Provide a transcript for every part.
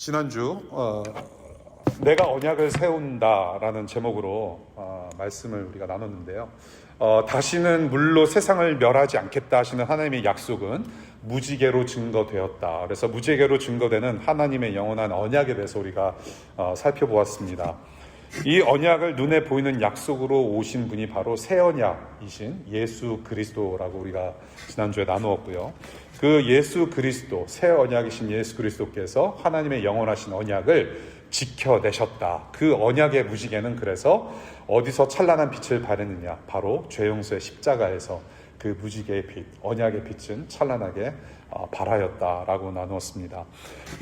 지난주 내가 언약을 세운다라는 제목으로 말씀을 우리가 나눴는데요. 다시는 물로 세상을 멸하지 않겠다 하시는 하나님의 약속은 무지개로 증거되었다. 그래서 무지개로 증거되는 하나님의 영원한 언약에 대해서 우리가 살펴보았습니다. 이 언약을 눈에 보이는 약속으로 오신 분이 바로 새 언약이신 예수 그리스도라고 우리가 지난주에 나누었고요. 그 예수 그리스도, 새 언약이신 예수 그리스도께서 하나님의 영원하신 언약을 지켜내셨다. 그 언약의 무지개는 그래서 어디서 찬란한 빛을 발했느냐? 바로 죄 용서의 십자가에서 그 무지개의 빛, 언약의 빛은 찬란하게 발하였다라고 나누었습니다.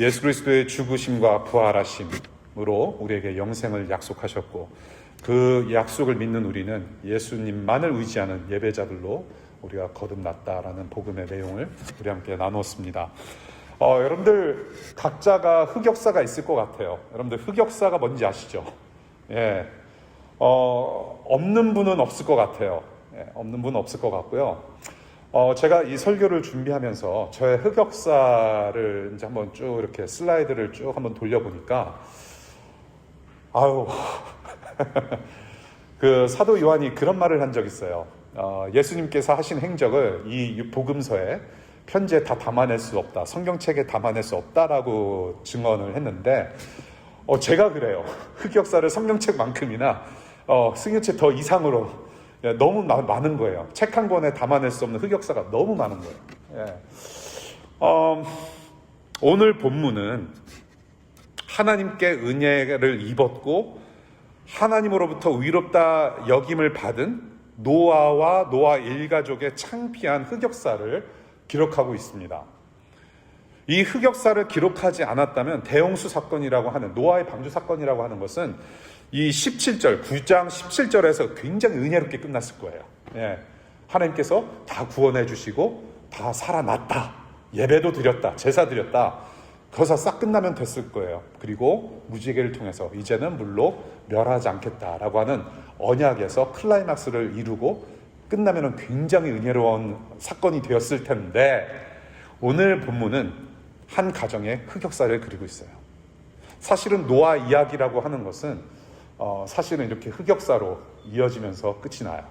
예수 그리스도의 죽으심과 부활하심으로 우리에게 영생을 약속하셨고, 그 약속을 믿는 우리는 예수님만을 의지하는 예배자들로 우리가 거듭났다라는 복음의 내용을 우리 함께 나누었습니다. 여러분들 각자가 흑역사가 있을 것 같아요. 여러분들 흑역사가 뭔지 아시죠? 예, 없는 분은 없을 것 같아요. 예, 없는 분은 없을 것 같고요. 제가 이 설교를 준비하면서 저의 흑역사를 이제 한번 쭉 이렇게 슬라이드를 쭉 한번 돌려보니까, 그 사도 요한이 그런 말을 한 적이 있어요. 예수님께서 하신 행적을 이 복음서에 편지에 다 담아낼 수 없다, 성경책에 담아낼 수 없다라고 증언을 했는데, 제가 그래요. 흑역사를 성경책만큼이나 성경책 더 이상으로 너무 많은 거예요. 책 한 권에 담아낼 수 없는 흑역사가 너무 많은 거예요. 예. 오늘 본문은 하나님께 은혜를 입었고 하나님으로부터 의롭다 여김을 받은 노아와 노아 일가족의 창피한 흑역사를 기록하고 있습니다. 이 흑역사를 기록하지 않았다면 대홍수 사건이라고 하는, 노아의 방주 사건이라고 하는 것은 이 17절, 9장 17절에서 굉장히 은혜롭게 끝났을 거예요. 예. 하나님께서 다 구원해 주시고 다 살아났다, 예배도 드렸다, 제사 드렸다, 거기서 싹 끝나면 됐을 거예요. 그리고 무지개를 통해서 이제는 물로 멸하지 않겠다라고 하는 언약에서 클라이막스를 이루고 끝나면 굉장히 은혜로운 사건이 되었을 텐데, 오늘 본문은 한 가정의 흑역사를 그리고 있어요. 사실은 노아 이야기라고 하는 것은 사실은 이렇게 흑역사로 이어지면서 끝이 나요.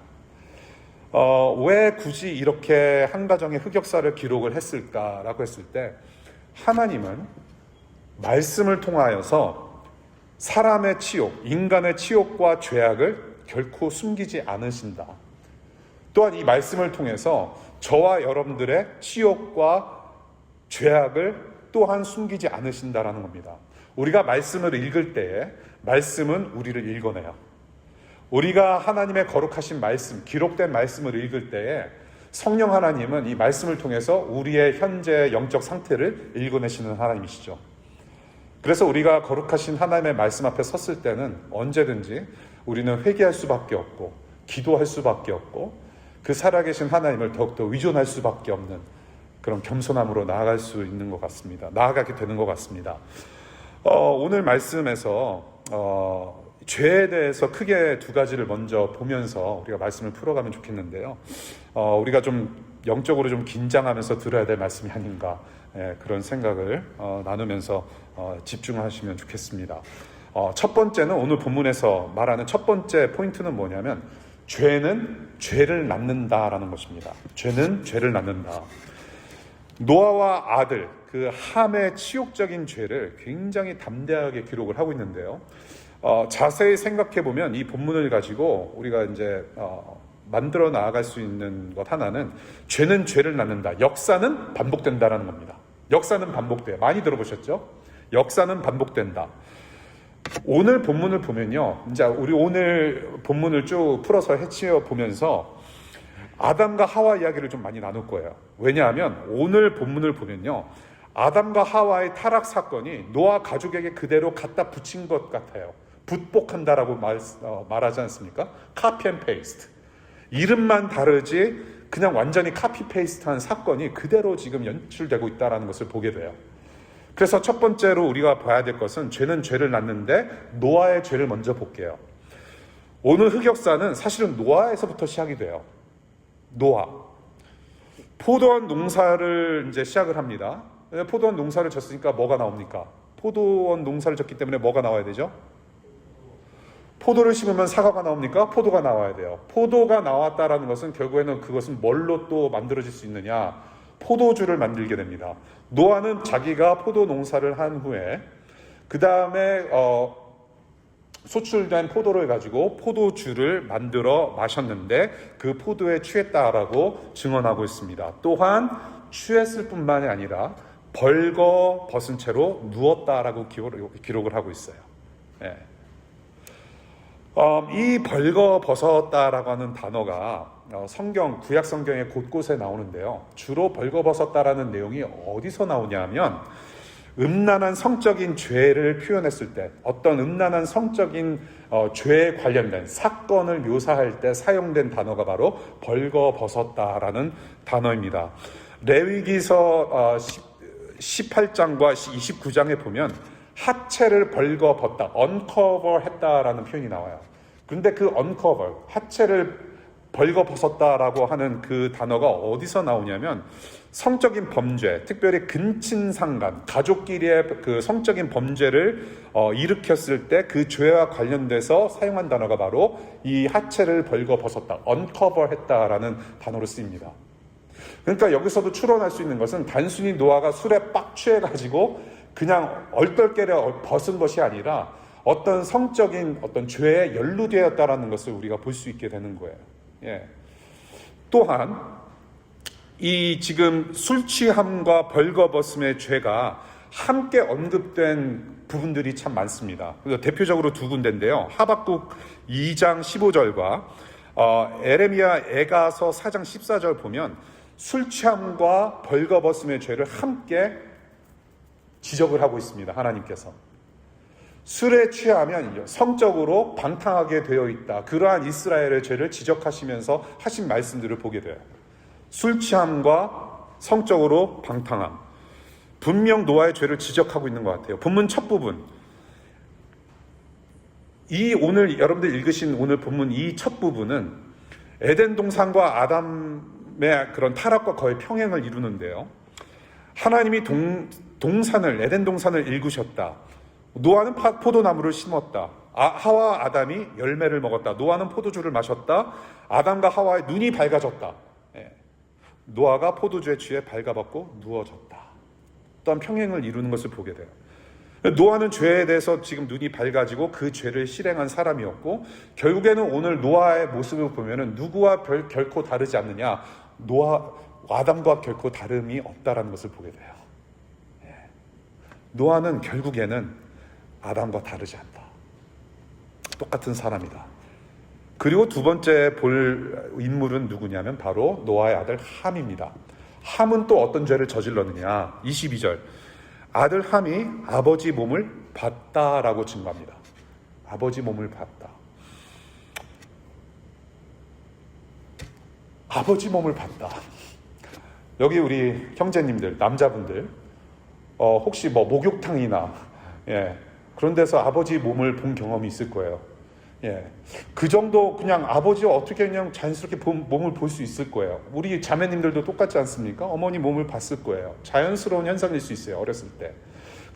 왜 굳이 이렇게 한 가정의 흑역사를 기록을 했을까라고 했을 때, 하나님은 말씀을 통하여서 사람의 치욕, 인간의 치욕과 죄악을 결코 숨기지 않으신다. 또한 이 말씀을 통해서 저와 여러분들의 치욕과 죄악을 또한 숨기지 않으신다라는 겁니다. 우리가 말씀을 읽을 때에 말씀은 우리를 읽어내요. 우리가 하나님의 거룩하신 말씀, 기록된 말씀을 읽을 때에 성령 하나님은 이 말씀을 통해서 우리의 현재 영적 상태를 읽어내시는 하나님이시죠. 그래서 우리가 거룩하신 하나님의 말씀 앞에 섰을 때는 언제든지 우리는 회개할 수밖에 없고 기도할 수밖에 없고 그 살아계신 하나님을 더욱더 의존할 수밖에 없는 그런 겸손함으로 나아갈 수 있는 것 같습니다. 나아가게 되는 것 같습니다. 오늘 말씀에서 죄에 대해서 크게 두 가지를 먼저 보면서 우리가 말씀을 풀어가면 좋겠는데요. 우리가 좀 영적으로 좀 긴장하면서 들어야 될 말씀이 아닌가, 그런 생각을 나누면서 집중하시면 좋겠습니다. 첫 번째는 오늘 본문에서 말하는 첫 번째 포인트는 뭐냐면, 죄는 죄를 낳는다라는 것입니다. 죄는 죄를 낳는다. 노아와 아들, 그 함의 치욕적인 죄를 굉장히 담대하게 기록을 하고 있는데요. 자세히 생각해보면 이 본문을 가지고 우리가 이제 만들어 나아갈 수 있는 것 하나는, 죄는 죄를 낳는다, 역사는 반복된다라는 겁니다. 역사는 반복돼요. 많이 들어보셨죠? 역사는 반복된다. 오늘 본문을 보면요, 이제 우리 오늘 본문을 쭉 풀어서 해치워 보면서 아담과 하와 이야기를 좀 많이 나눌 거예요. 왜냐하면 오늘 본문을 보면요, 아담과 하와의 타락 사건이 노아 가족에게 그대로 갖다 붙인 것 같아요. 붓복한다라고 말하지 않습니까? 카피 앤 페이스트. 이름만 다르지 그냥 완전히 카피 페이스트한 사건이 그대로 지금 연출되고 있다는 것을 보게 돼요. 그래서 첫 번째로 우리가 봐야 될 것은, 죄는 죄를 낳는데 노아의 죄를 먼저 볼게요. 오늘 흑역사는 사실은 노아에서부터 시작이 돼요. 노아. 포도원 농사를 이제 시작을 합니다. 포도원 농사를 졌으니까 뭐가 나옵니까? 포도원 농사를 짓기 때문에 뭐가 나와야 되죠? 포도를 심으면 사과가 나옵니까? 포도가 나와야 돼요. 포도가 나왔다라는 것은 결국에는 그것은 뭘로 또 만들어질 수 있느냐? 포도주를 만들게 됩니다. 노아는 자기가 포도 농사를 한 후에 그 다음에 소출된 포도를 가지고 포도주를 만들어 마셨는데 그 포도에 취했다라고 증언하고 있습니다. 또한 취했을 뿐만이 아니라 벌거 벗은 채로 누웠다라고 기록을 하고 있어요. 예. 이 벌거 벗었다라고 하는 단어가 구약 성경에 곳곳에 나오는데요. 주로 벌거 벗었다라는 내용이 어디서 나오냐면 음란한 성적인 죄를 표현했을 때, 어떤 음란한 성적인 죄에 관련된 사건을 묘사할 때 사용된 단어가 바로 벌거 벗었다라는 단어입니다. 레위기서 18장과 29장에 보면 하체를 벌거 벗다, uncover 했다라는 표현이 나와요. 그런데 그 uncover, 하체를 벌거 벗었다라고 하는 그 단어가 어디서 나오냐면 성적인 범죄, 특별히 근친상간, 가족끼리의 그 성적인 범죄를 일으켰을 때 그 죄와 관련돼서 사용한 단어가 바로 이 하체를 벌거 벗었다, uncover 했다라는 단어로 쓰입니다. 그러니까 여기서도 추론할 수 있는 것은 단순히 노아가 술에 빡 취해가지고 그냥 얼떨결에 벗은 것이 아니라 어떤 성적인 어떤 죄에 연루되었다라는 것을 우리가 볼 수 있게 되는 거예요. 예. 또한 이 지금 술 취함과 벌거벗음의 죄가 함께 언급된 부분들이 참 많습니다. 대표적으로 두 군데인데요. 하박국 2장 15절과 에레미야 에가서 4장 14절 보면 술 취함과 벌거벗음의 죄를 함께 지적을 하고 있습니다. 하나님께서. 술에 취하면 성적으로 방탕하게 되어 있다. 그러한 이스라엘의 죄를 지적하시면서 하신 말씀들을 보게 돼요. 술 취함과 성적으로 방탕함. 분명 노아의 죄를 지적하고 있는 것 같아요. 본문 첫 부분. 오늘 여러분들 읽으신 오늘 본문 이 첫 부분은 에덴 동산과 아담의 그런 타락과 거의 평행을 이루는데요. 하나님이 에덴 동산을 일구셨다. 노아는 포도나무를 심었다. 하와 아담이 열매를 먹었다. 노아는 포도주를 마셨다. 아담과 하와의 눈이 밝아졌다. 예. 노아가 포도주에 취해 발가벗고 누워졌다. 또한 평행을 이루는 것을 보게 돼요. 노아는 죄에 대해서 지금 눈이 밝아지고 그 죄를 실행한 사람이었고 결국에는 오늘 노아의 모습을 보면은 누구와 결코 다르지 않느냐. 아담과 결코 다름이 없다라는 것을 보게 돼요. 예. 노아는 결국에는 아담과 다르지 않다. 똑같은 사람이다. 그리고 두 번째 볼 인물은 누구냐면 바로 노아의 아들 함입니다. 함은 또 어떤 죄를 저질렀느냐. 22절. 아들 함이 아버지 몸을 봤다라고 증거합니다. 아버지 몸을 봤다. 아버지 몸을 봤다. 여기 우리 형제님들, 남자분들 혹시 목욕탕이나 그런 데서 아버지 몸을 본 경험이 있을 거예요. 그 정도 그냥 아버지가 어떻게 그냥 자연스럽게 몸을 볼 수 있을 거예요. 우리 자매님들도 똑같지 않습니까? 어머니 몸을 봤을 거예요. 자연스러운 현상일 수 있어요. 어렸을 때.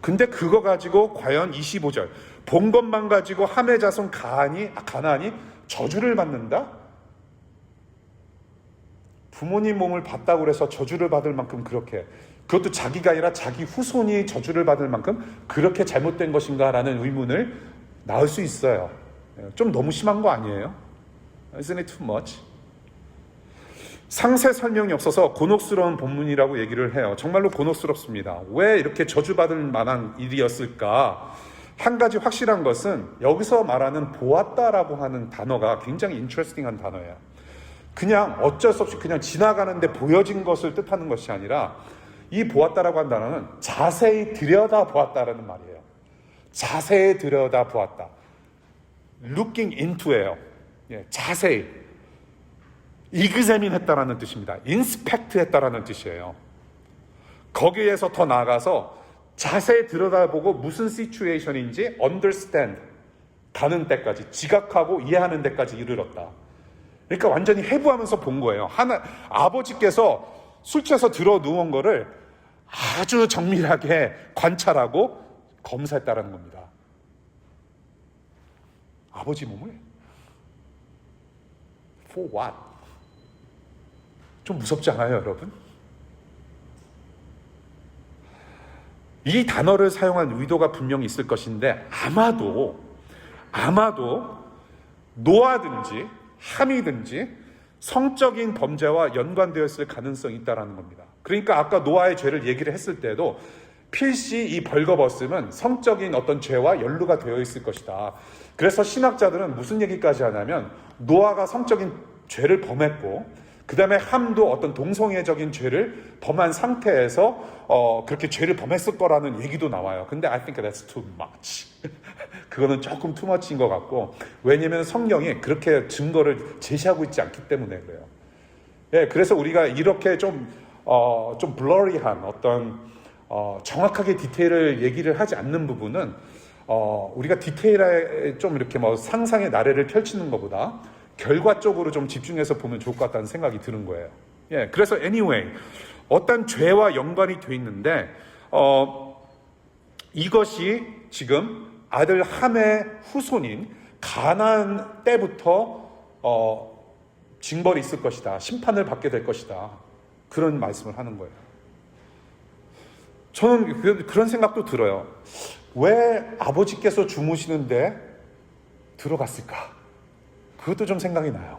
근데 그거 가지고 과연 25절 본 것만 가지고 함의 자손 가나안이 저주를 받는다? 부모님 몸을 봤다고 해서 저주를 받을 만큼 그렇게, 그것도 자기가 아니라 자기 후손이 저주를 받을 만큼 그렇게 잘못된 것인가라는 의문을 낳을 수 있어요. 좀 너무 심한 거 아니에요? Isn't it too much? 상세 설명이 없어서 곤혹스러운 본문이라고 얘기를 해요. 정말로 곤혹스럽습니다. 왜 이렇게 저주받을 만한 일이었을까? 한 가지 확실한 것은 여기서 말하는 보았다라고 하는 단어가 굉장히 인트레스팅한 단어예요. 그냥 어쩔 수 없이 그냥 지나가는데 보여진 것을 뜻하는 것이 아니라 이 보았다라고 한 단어는 자세히 들여다보았다라는 말이에요. 자세히 들여다보았다. looking into예요. 자세히. examine 했다라는 뜻입니다. inspect 했다라는 뜻이에요. 거기에서 더 나아가서 자세히 들여다보고 무슨 situation인지 understand 가는 데까지, 지각하고 이해하는 데까지 이르렀다. 그러니까 완전히 해부하면서 본 거예요. 아버지께서 술 취해서 들어 누운 거를 아주 정밀하게 관찰하고 검사했다라는 겁니다. 아버지 몸을? For what? 좀 무섭지 않아요, 여러분? 이 단어를 사용한 의도가 분명히 있을 것인데 아마도 노아든지 함이든지 성적인 범죄와 연관되었을 가능성이 있다는 겁니다. 그러니까 아까 노아의 죄를 얘기를 했을 때도 필시 이 벌거벗음은 성적인 어떤 죄와 연루가 되어 있을 것이다. 그래서 신학자들은 무슨 얘기까지 하냐면 노아가 성적인 죄를 범했고 그 다음에 함도 어떤 동성애적인 죄를 범한 상태에서 그렇게 죄를 범했을 거라는 얘기도 나와요. 근데 I think that's too much. 그거는 조금 too much인 것 같고, 왜냐하면 성경이 그렇게 증거를 제시하고 있지 않기 때문에 그래요. 예, 그래서 우리가 이렇게 좀 blurry한 어떤 정확하게 디테일을 얘기를 하지 않는 부분은 우리가 디테일에 좀 이렇게 뭐 상상의 나래를 펼치는 것보다 결과적으로 좀 집중해서 보면 좋을 것 같다는 생각이 드는 거예요. 예, 그래서 anyway 어떤 죄와 연관이 돼 있는데 이것이 지금 아들 함의 후손인 가나안 때부터 징벌이 있을 것이다. 심판을 받게 될 것이다. 그런 말씀을 하는 거예요. 저는 그런 생각도 들어요. 왜 아버지께서 주무시는데 들어갔을까? 그것도 좀 생각이 나요.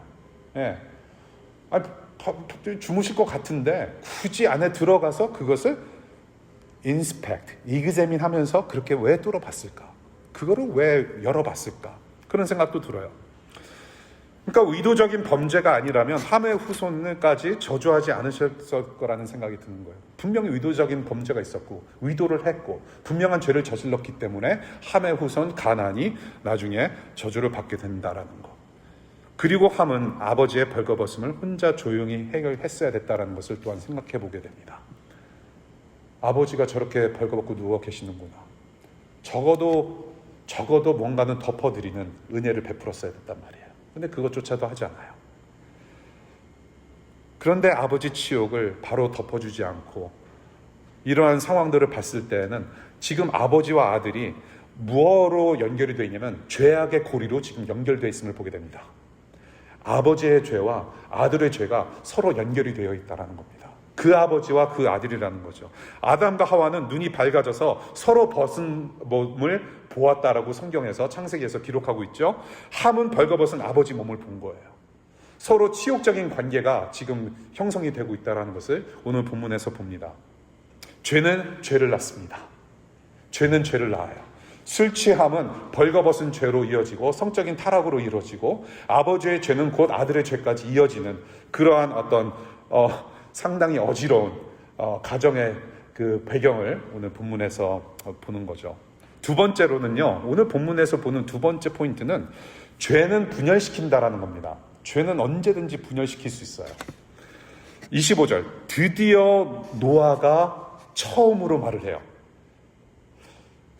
예. 주무실 것 같은데 굳이 안에 들어가서 그것을 inspect, 이그제민 하면서 그렇게 왜 뚫어봤을까? 그거를 왜 열어봤을까? 그런 생각도 들어요. 그러니까 의도적인 범죄가 아니라면 함의 후손까지 저주하지 않으셨을 거라는 생각이 드는 거예요. 분명히 의도적인 범죄가 있었고 의도를 했고 분명한 죄를 저질렀기 때문에 함의 후손 가나안이 나중에 저주를 받게 된다라는 거. 그리고 함은 아버지의 벌거벗음을 혼자 조용히 해결했어야 됐다는 것을 또한 생각해 보게 됩니다. 아버지가 저렇게 벌거벗고 누워 계시는구나. 적어도 뭔가는 덮어드리는 은혜를 베풀었어야 됐단 말이에요. 근데 그것조차도 하지 않아요. 그런데 아버지 치욕을 바로 덮어주지 않고 이러한 상황들을 봤을 때는 지금 아버지와 아들이 무엇으로 연결이 되어 있냐면 죄악의 고리로 지금 연결되어 있음을 보게 됩니다. 아버지의 죄와 아들의 죄가 서로 연결이 되어 있다는 겁니다. 그 아버지와 그 아들이라는 거죠. 아담과 하와는 눈이 밝아져서 서로 벗은 몸을 보았다라고 성경에서 창세기에서 기록하고 있죠. 함은 벌거벗은 아버지 몸을 본 거예요. 서로 치욕적인 관계가 지금 형성이 되고 있다는 것을 오늘 본문에서 봅니다. 죄는 죄를 낳습니다. 죄는 죄를 낳아요. 술 취함은 벌거벗은 죄로 이어지고 성적인 타락으로 이루어지고 아버지의 죄는 곧 아들의 죄까지 이어지는 그러한 어떤 상당히 어지러운 가정의 그 배경을 오늘 본문에서 보는 거죠. 두 번째로는요, 오늘 본문에서 보는 두 번째 포인트는 죄는 분열시킨다라는 겁니다. 죄는 언제든지 분열시킬 수 있어요. 25절, 드디어 노아가 처음으로 말을 해요.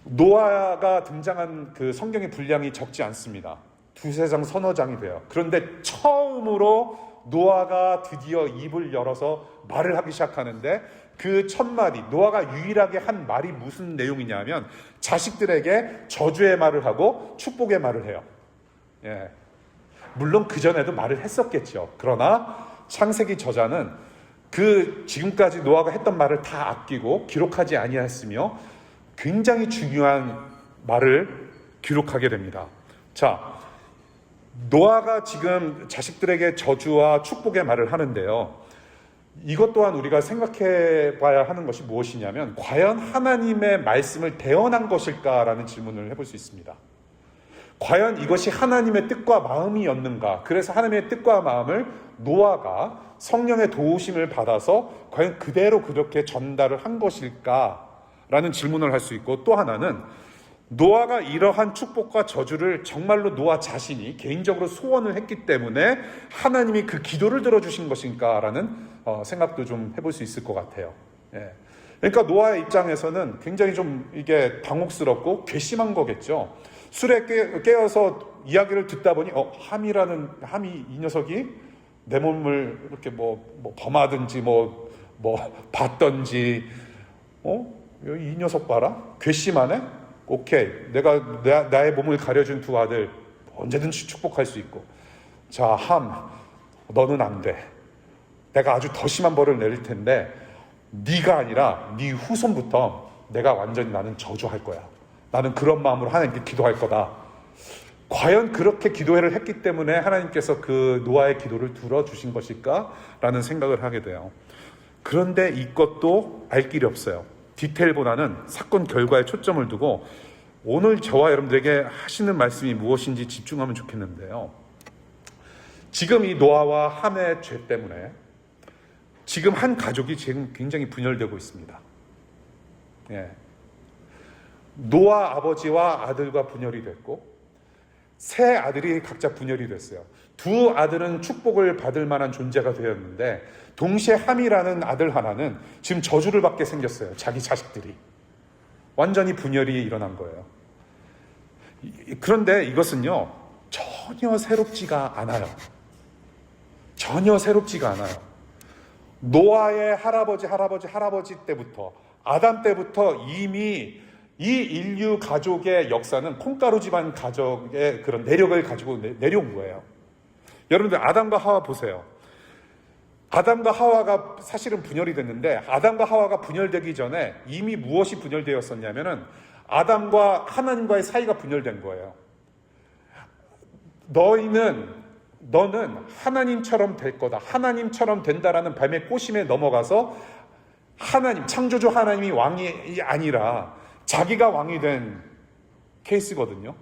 노아가 등장한 그 성경의 분량이 적지 않습니다. 두세 장, 서너 장이 돼요. 그런데 처음으로 노아가 드디어 입을 열어서 말을 하기 시작하는데 그 첫 마디, 노아가 유일하게 한 말이 무슨 내용이냐면 자식들에게 저주의 말을 하고 축복의 말을 해요. 예. 물론 그전에도 말을 했었겠죠. 그러나 창세기 저자는 그 지금까지 노아가 했던 말을 다 아끼고 기록하지 아니했으며 굉장히 중요한 말을 기록하게 됩니다. 자, 노아가 지금 자식들에게 저주와 축복의 말을 하는데요. 이것 또한 우리가 생각해 봐야 하는 것이 무엇이냐면 과연 하나님의 말씀을 대언한 것일까라는 질문을 해볼 수 있습니다. 과연 이것이 하나님의 뜻과 마음이었는가? 그래서 하나님의 뜻과 마음을 노아가 성령의 도우심을 받아서 과연 그대로 그렇게 전달을 한 것일까라는 질문을 할 수 있고, 또 하나는 노아가 이러한 축복과 저주를 정말로 노아 자신이 개인적으로 소원을 했기 때문에 하나님이 그 기도를 들어주신 것인가라는 생각도 좀 해볼 수 있을 것 같아요. 예. 그러니까 노아의 입장에서는 굉장히 좀 이게 당혹스럽고 괘씸한 거겠죠. 술에 깨어서 이야기를 듣다 보니 함이 이 녀석이 내 몸을 이렇게 뭐 범하든지 뭐 봤던지 이 녀석 봐라 괘씸하네. 오케이, 나의 몸을 가려준 두 아들 언제든지 축복할 수 있고, 자, 함, 너는 안 돼. 내가 아주 더 심한 벌을 내릴 텐데 네가 아니라 네 후손부터 내가 완전히 나는 저주할 거야. 나는 그런 마음으로 하나님께 기도할 거다. 과연 그렇게 기도를 했기 때문에 하나님께서 그 노아의 기도를 들어주신 것일까라는 생각을 하게 돼요. 그런데 이것도 알 길이 없어요. 디테일보다는 사건 결과에 초점을 두고 오늘 저와 여러분들에게 하시는 말씀이 무엇인지 집중하면 좋겠는데요. 지금 이 노아와 함의 죄 때문에 지금 한 가족이 지금 굉장히 분열되고 있습니다. 예. 노아 아버지와 아들과 분열이 됐고 세 아들이 각자 분열이 됐어요. 두 아들은 축복을 받을 만한 존재가 되었는데 동시에 함이라는 아들 하나는 지금 저주를 받게 생겼어요. 자기 자식들이. 완전히 분열이 일어난 거예요. 그런데 이것은요, 전혀 새롭지가 않아요. 전혀 새롭지가 않아요. 노아의 할아버지 때부터, 아담 때부터 이미 이 인류 가족의 역사는 콩가루 집안 가족의 그런 내력을 가지고 내려온 거예요. 여러분들 아담과 하와 보세요. 아담과 하와가 사실은 분열이 됐는데 아담과 하와가 분열되기 전에 이미 무엇이 분열되었었냐면은 아담과 하나님과의 사이가 분열된 거예요. 너는 하나님처럼 될 거다. 하나님처럼 된다라는 뱀의 꼬심에 넘어가서 하나님, 창조주 하나님이 왕이 아니라 자기가 왕이 된 케이스거든요.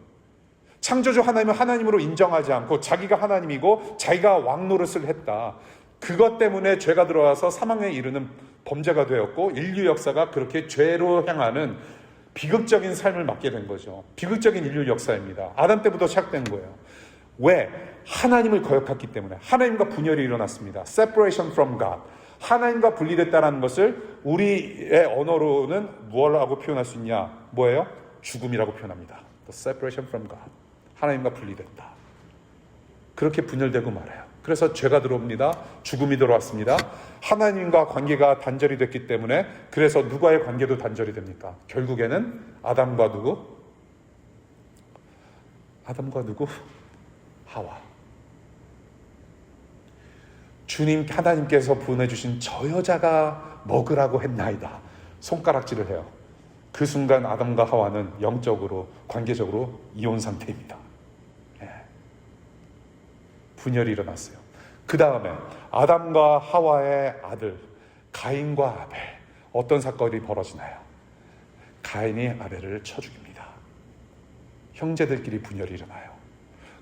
창조주 하나님을 하나님으로 인정하지 않고 자기가 하나님이고 자기가 왕 노릇을 했다. 그것 때문에 죄가 들어와서 사망에 이르는 범죄가 되었고 인류 역사가 그렇게 죄로 향하는 비극적인 삶을 맞게 된 거죠. 비극적인 인류 역사입니다. 아담 때부터 시작된 거예요. 왜? 하나님을 거역했기 때문에. 하나님과 분열이 일어났습니다. Separation from God. 하나님과 분리됐다는 것을 우리의 언어로는 무엇이라고 표현할 수 있냐? 뭐예요? 죽음이라고 표현합니다. The separation from God. 하나님과 분리됐다. 그렇게 분열되고 말아요. 그래서 죄가 들어옵니다. 죽음이 들어왔습니다. 하나님과 관계가 단절이 됐기 때문에 그래서 누구와의 관계도 단절이 됩니까? 결국에는 아담과 누구? 하와. 주님 하나님께서 보내주신 저 여자가 먹으라고 했나이다. 손가락질을 해요. 그 순간 아담과 하와는 영적으로 관계적으로 이혼 상태입니다. 분열이 일어났어요. 그 다음에 아담과 하와의 아들 가인과 아벨, 어떤 사건이 벌어지나요? 가인이 아벨을 쳐 죽입니다. 형제들끼리 분열이 일어나요.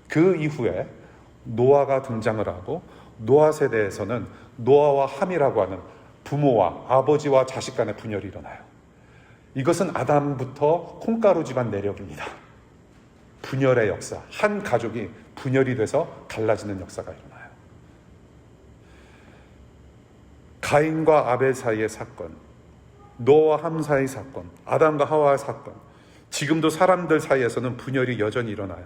그 이후에 노아가 등장을 하고 노아 세대에서는 노아와 함이라고 하는 부모와 아버지와 자식 간의 분열이 일어나요. 이것은 아담부터 콩가루 집안 내력입니다. 분열의 역사, 한 가족이 분열이 돼서 갈라지는 역사가 일어나요. 가인과 아벨 사이의 사건, 노아와 함 사이의 사건, 아담과 하와의 사건, 지금도 사람들 사이에서는 분열이 여전히 일어나요.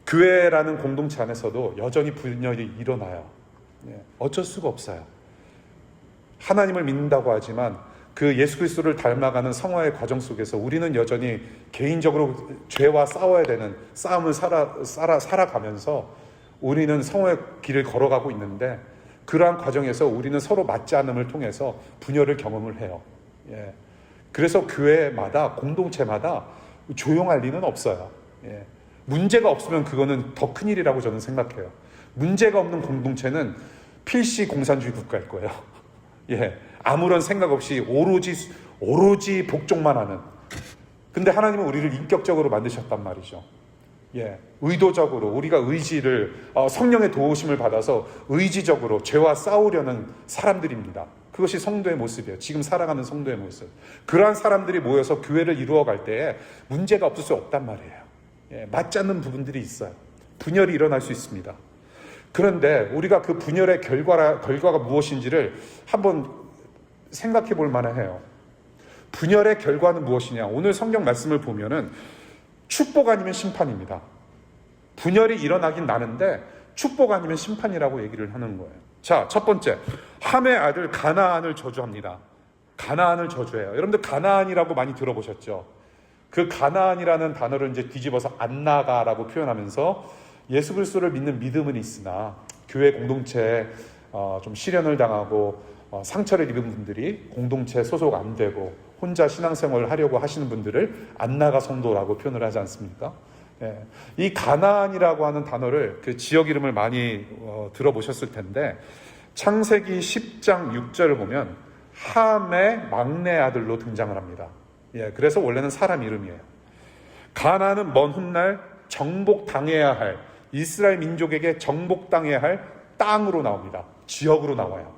교회라는 공동체 안에서도 여전히 분열이 일어나요. 어쩔 수가 없어요. 하나님을 믿는다고 하지만 그 예수 그리스도를 닮아가는 성화의 과정 속에서 우리는 여전히 개인적으로 죄와 싸워야 되는 싸움을 살아가면서 우리는 성화의 길을 걸어가고 있는데 그러한 과정에서 우리는 서로 맞지 않음을 통해서 분열을 경험을 해요. 그래서 교회마다 공동체마다 조용할 리는 없어요. 문제가 없으면 그거는 더 큰일이라고 저는 생각해요. 문제가 없는 공동체는 필시 공산주의 국가일 거예요. 아무런 생각 없이 오로지 복종만 하는. 근데 하나님은 우리를 인격적으로 만드셨단 말이죠. 의도적으로 우리가 의지를 성령의 도우심을 받아서 의지적으로 죄와 싸우려는 사람들입니다. 그것이 성도의 모습이에요. 지금 살아가는 성도의 모습. 그러한 사람들이 모여서 교회를 이루어갈 때에 문제가 없을 수 없단 말이에요. 맞지 않는 부분들이 있어요. 분열이 일어날 수 있습니다. 그런데 우리가 그 분열의 결과가 무엇인지를 한번 생각해 볼 만해요. 분열의 결과는 무엇이냐? 오늘 성경 말씀을 보면은 축복 아니면 심판입니다. 분열이 일어나긴 나는데 축복 아니면 심판이라고 얘기를 하는 거예요. 자, 첫 번째, 함의 아들 가나안을 저주합니다. 가나안을 저주해요. 여러분들 가나안이라고 많이 들어보셨죠? 그 가나안이라는 단어를 이제 뒤집어서 안 나가라고 표현하면서 예수 그리스도를 믿는 믿음은 있으나 교회 공동체에 좀 시련을 당하고 상처를 입은 분들이 공동체에 소속 안 되고 혼자 신앙생활을 하려고 하시는 분들을 안 나가 성도라고 표현을 하지 않습니까? 예. 이 가나안이라고 하는 단어를 그 지역 이름을 많이 들어보셨을 텐데 창세기 10장 6절을 보면 함의 막내 아들로 등장을 합니다. 예, 그래서 원래는 사람 이름이에요. 가나안은 먼 훗날 정복당해야 할, 이스라엘 민족에게 정복당해야 할 땅으로 나옵니다. 지역으로 나와요.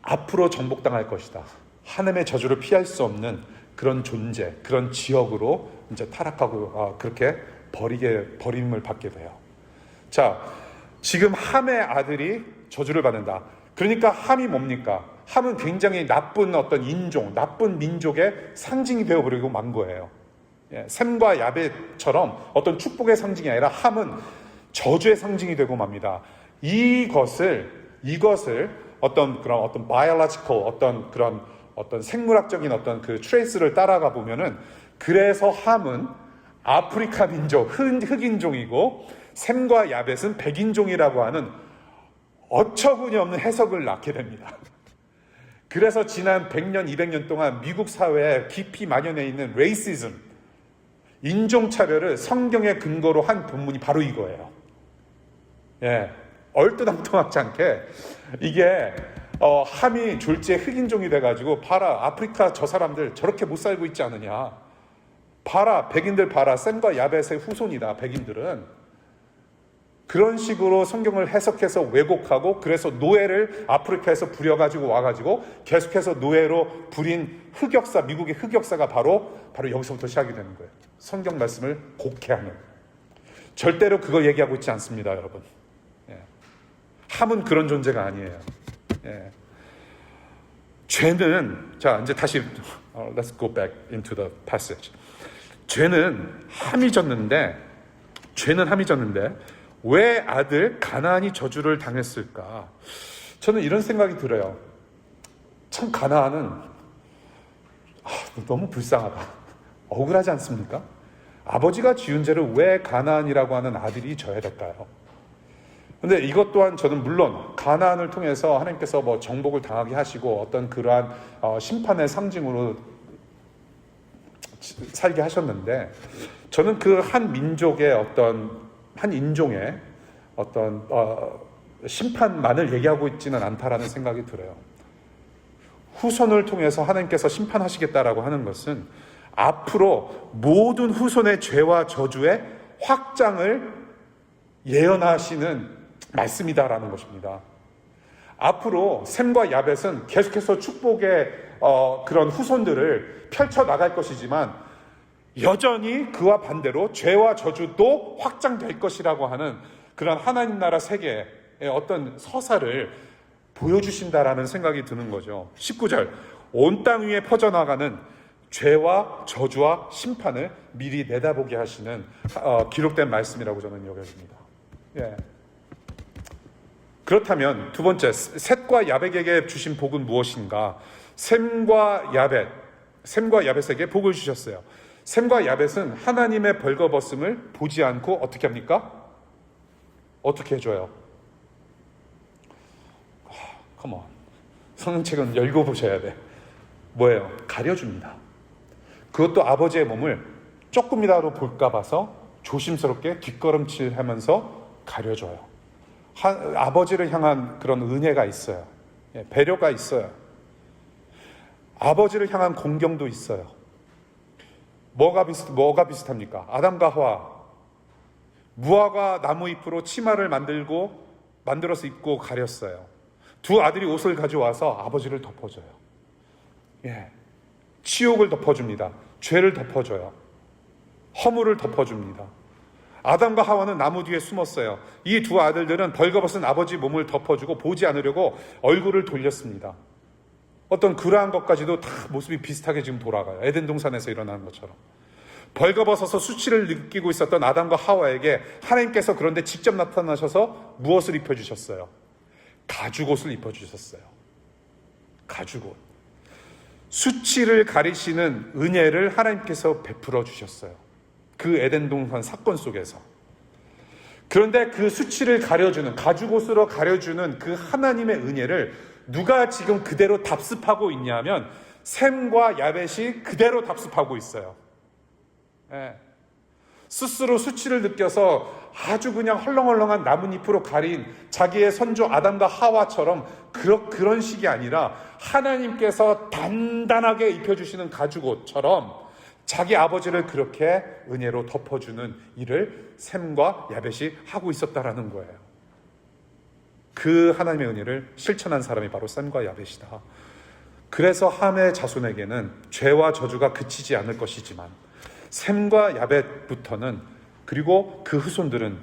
앞으로 정복당할 것이다. 하나님의 저주를 피할 수 없는 그런 존재, 그런 지역으로 이제 타락하고 그렇게 버림을 받게 돼요. 자, 지금 함의 아들이 저주를 받는다. 그러니까 함이 뭡니까? 함은 굉장히 나쁜 어떤 인종, 나쁜 민족의 상징이 되어버리고 만 거예요. 예, 셈과 야벳처럼 어떤 축복의 상징이 아니라 함은 저주의 상징이 되고 맙니다. 이것을 어떤 biological, 어떤 생물학적인 어떤 그 트레이스를 따라가 보면은 그래서 함은 아프리카 민족, 흑인종이고 셈과 야벳은 백인종이라고 하는 어처구니 없는 해석을 낳게 됩니다. 그래서 지난 100년, 200년 동안 미국 사회에 깊이 만연해 있는 레이시즘, 인종차별을 성경의 근거로 한 본문이 바로 이거예요. 예, 얼토당토하지 않게 이게 함이 졸지에 흑인종이 돼가지고 봐라, 아프리카 저 사람들 저렇게 못 살고 있지 않느냐. 봐라, 백인들 봐라, 셈과 야벳의 후손이다, 백인들은. 그런 식으로 성경을 해석해서 왜곡하고 그래서 노예를 아프리카에서 부려가지고 와가지고 계속해서 노예로 부린 흑역사, 미국의 흑역사가 바로 여기서부터 시작이 되는 거예요. 성경 말씀을 곡해하는. 절대로 그거 얘기하고 있지 않습니다, 여러분. 예. 함은 그런 존재가 아니에요. 예. 죄는, 자, 이제 다시 let's go back into the passage. 죄는 함이 졌는데 왜 아들 가나안이 저주를 당했을까? 저는 이런 생각이 들어요. 참 가나안은 너무 불쌍하다. 억울하지 않습니까? 아버지가 지은 죄를 왜 가나안이라고 하는 아들이 져야 될까요? 근데 이것 또한 저는 물론 가나안을 통해서 하나님께서 뭐 정복을 당하게 하시고 어떤 그러한 심판의 상징으로 살게 하셨는데 저는 그 한 민족의 한 인종의 어떤 심판만을 얘기하고 있지는 않다라는 생각이 들어요. 후손을 통해서 하나님께서 심판하시겠다라고 하는 것은 앞으로 모든 후손의 죄와 저주의 확장을 예언하시는 말씀이다라는 것입니다. 앞으로 셈과 야벳은 계속해서 축복의 그런 후손들을 펼쳐나갈 것이지만 여전히 그와 반대로 죄와 저주도 확장될 것이라고 하는 그런 하나님 나라 세계의 어떤 서사를 보여주신다라는 생각이 드는 거죠. 19절, 온 땅 위에 퍼져나가는 죄와 저주와 심판을 미리 내다보게 하시는 기록된 말씀이라고 저는 여겨집니다. 예. 그렇다면 두 번째, 셋과 야벳에게 주신 복은 무엇인가? 셈과 야벳에게 복을 주셨어요. 셈과 야벳은 하나님의 벌거벗음을 보지 않고 어떻게 합니까? 어떻게 해줘요? Come on. 성경책은 읽어보셔야 돼. 뭐예요? 가려줍니다. 그것도 아버지의 몸을 조금이라도 볼까 봐서 조심스럽게 뒷걸음질하면서 가려줘요. 아버지를 향한 그런 은혜가 있어요. 배려가 있어요. 아버지를 향한 공경도 있어요. 뭐가 비슷합니까? 아담과 하와, 무화과 나무 잎으로 치마를 만들어서 입고 가렸어요. 두 아들이 옷을 가져와서 아버지를 덮어줘요. 예, 치욕을 덮어줍니다. 죄를 덮어줘요. 허물을 덮어줍니다. 아담과 하와는 나무 뒤에 숨었어요. 이 두 아들들은 벌거벗은 아버지 몸을 덮어주고 보지 않으려고 얼굴을 돌렸습니다. 어떤 그러한 것까지도 다 모습이 비슷하게 지금 돌아가요. 에덴 동산에서 일어나는 것처럼. 벌거벗어서 수치를 느끼고 있었던 아담과 하와에게 하나님께서 그런데 직접 나타나셔서 무엇을 입혀주셨어요? 가죽옷을 입혀주셨어요. 가죽옷. 수치를 가리시는 은혜를 하나님께서 베풀어 주셨어요. 그 에덴 동산 사건 속에서. 그런데 그 수치를 가려주는, 가죽옷으로 가려주는 그 하나님의 은혜를 누가 지금 그대로 답습하고 있냐면 셈과 야벳이 그대로 답습하고 있어요. 예. 스스로 수치를 느껴서 아주 그냥 헐렁헐렁한 나뭇잎으로 가린 자기의 선조 아담과 하와처럼 그런 식이 아니라 하나님께서 단단하게 입혀주시는 가죽옷처럼 자기 아버지를 그렇게 은혜로 덮어주는 일을 셈과 야벳이 하고 있었다라는 거예요. 그 하나님의 은혜를 실천한 사람이 바로 셈과 야벳이다. 그래서 함의 자손에게는 죄와 저주가 그치지 않을 것이지만 셈과 야벳부터는, 그리고 그 후손들은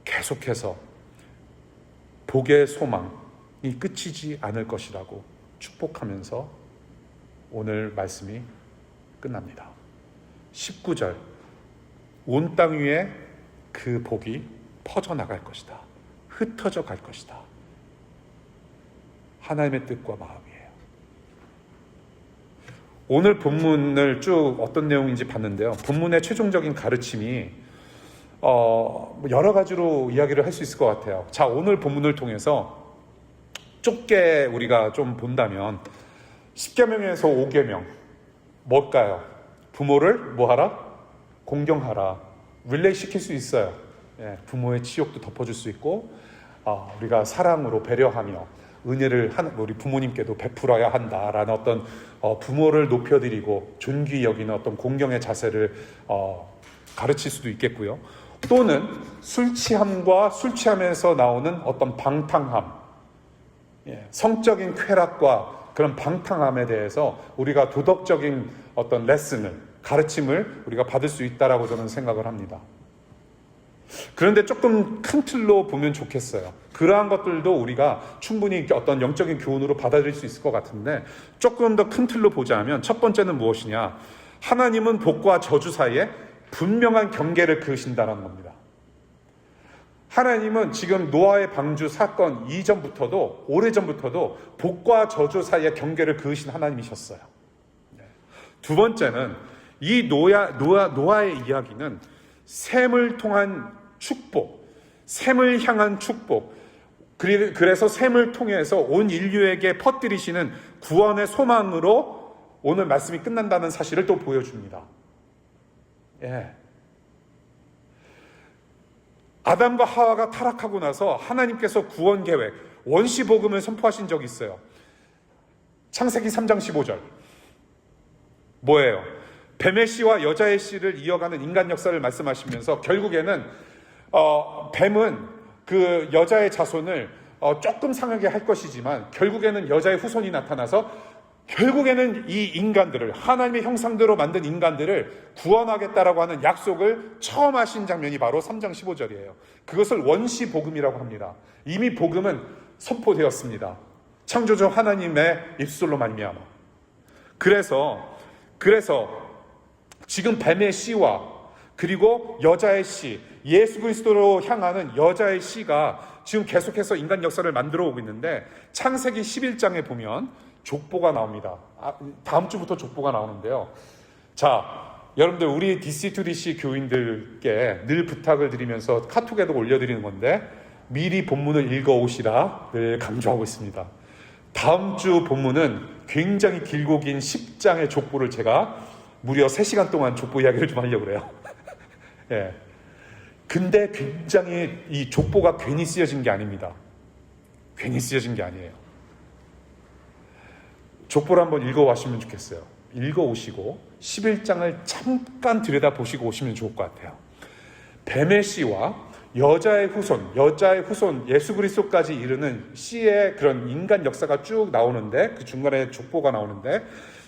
계속해서 복의 소망이 끝이지 않을 것이라고 축복하면서 오늘 말씀이 끝납니다. 19절, 온 땅 위에 그 복이 퍼져나갈 것이다. 흩어져 갈 것이다. 하나님의 뜻과 마음이에요. 오늘 본문을 쭉 어떤 내용인지 봤는데요. 본문의 최종적인 가르침이 여러 가지로 이야기를 할 수 있을 것 같아요. 자, 오늘 본문을 통해서 좁게 우리가 좀 본다면 10계명에서 5계명 뭘까요? 부모를 뭐하라? 공경하라. 릴레이 시킬 수 있어요. 예, 부모의 치욕도 덮어줄 수 있고 우리가 사랑으로 배려하며 은혜를 우리 부모님께도 베풀어야 한다라는 어떤 부모를 높여드리고 존귀 여기는 어떤 공경의 자세를 가르칠 수도 있겠고요. 또는 술 취함과 술 취함에서 나오는 어떤 방탕함, 성적인 쾌락과 그런 방탕함에 대해서 우리가 도덕적인 어떤 레슨을, 가르침을 우리가 받을 수 있다라고 저는 생각을 합니다. 그런데 조금 큰 틀로 보면 좋겠어요. 그러한 것들도 우리가 충분히 어떤 영적인 교훈으로 받아들일 수 있을 것 같은데, 조금 더 큰 틀로 보자면 첫 번째는 무엇이냐? 하나님은 복과 저주 사이에 분명한 경계를 그으신다는 겁니다. 하나님은 지금 노아의 방주 사건 이전부터도, 오래전부터도 복과 저주 사이에 경계를 그으신 하나님이셨어요. 두 번째는 이 노아의 이야기는 셈을 통한 축복, 셈을 향한 축복, 그래서 셈을 통해서 온 인류에게 퍼뜨리시는 구원의 소망으로 오늘 말씀이 끝난다는 사실을 또 보여줍니다. 예. 아담과 하와가 타락하고 나서 하나님께서 구원 계획, 원시 복음을 선포하신 적이 있어요. 창세기 3장 15절. 뭐예요? 뱀의 씨와 여자의 씨를 이어가는 인간 역사를 말씀하시면서 결국에는 뱀은 그 여자의 자손을 조금 상하게 할 것이지만 결국에는 여자의 후손이 나타나서 결국에는 이 인간들을, 하나님의 형상대로 만든 인간들을 구원하겠다라고 하는 약속을 처음 하신 장면이 바로 3장 15절이에요. 그것을 원시 복음이라고 합니다. 이미 복음은 선포되었습니다. 창조주 하나님의 입술로 말미암아. 그래서 지금 뱀의 씨와 그리고 여자의 씨, 예수 그리스도로 향하는 여자의 씨가 지금 계속해서 인간 역사를 만들어 오고 있는데, 창세기 11장에 보면 족보가 나옵니다. 다음 주부터 족보가 나오는데요. 자, 여러분들 우리 DC2DC 교인들께 늘 부탁을 드리면서 카톡에도 올려드리는 건데, 미리 본문을 읽어오시라 늘 강조하고 있습니다. 다음 주 본문은 굉장히 길고 긴 10장의 족보를 제가 무려 3시간 동안 족보 이야기를 좀 하려고 그래요. 예. 근데 굉장히 이 족보가 괜히 쓰여진 게 아닙니다. 괜히 쓰여진 게 아니에요. 족보를 한번 읽어오시면 좋겠어요. 읽어오시고 11장을 잠깐 들여다보시고 오시면 좋을 것 같아요. 뱀의 씨와 여자의 후손 예수 그리스도까지 이르는 씨의 그런 인간 역사가 쭉 나오는데, 그 중간에 족보가 나오는데,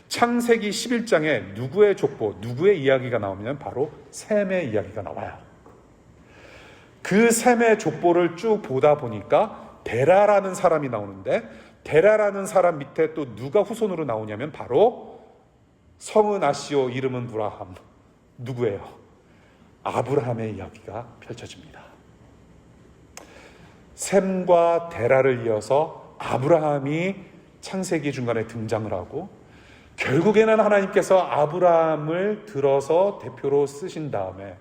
창세기 11장에 누구의 족보, 누구의 이야기가 나오면 바로 셈의 이야기가 나와요. 그 셈의 족보를 쭉 보다 보니까 데라라는 사람이 나오는데, 데라라는 사람 밑에 또 누가 후손으로 나오냐면 바로 성은 아시오 이름은 브라함. 누구예요? 아브라함의 이야기가 펼쳐집니다. 셈과 데라를 이어서 아브라함이 창세기 중간에 등장을 하고, 결국에는 하나님께서 아브라함을 들어서 대표로 쓰신 다음에